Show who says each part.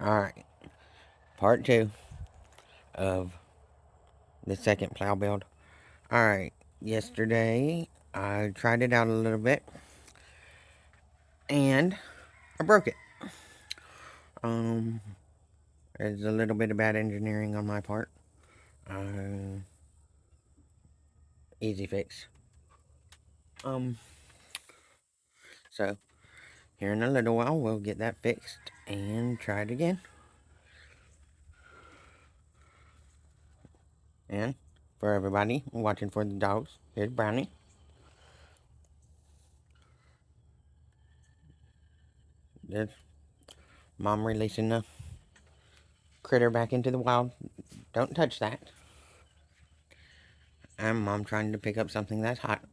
Speaker 1: Alright, part 2 of the second plow build. Alright, yesterday I tried it out a little bit and I broke it. Um, there's a little bit of bad engineering on my part. Easy fix. So here in a little while we'll get that fixed and try it again. And for everybody watching for the dogs, here's Brownie. There's Mom releasing the critter back into the wild. Don't touch that. And Mom trying to pick up something that's hot.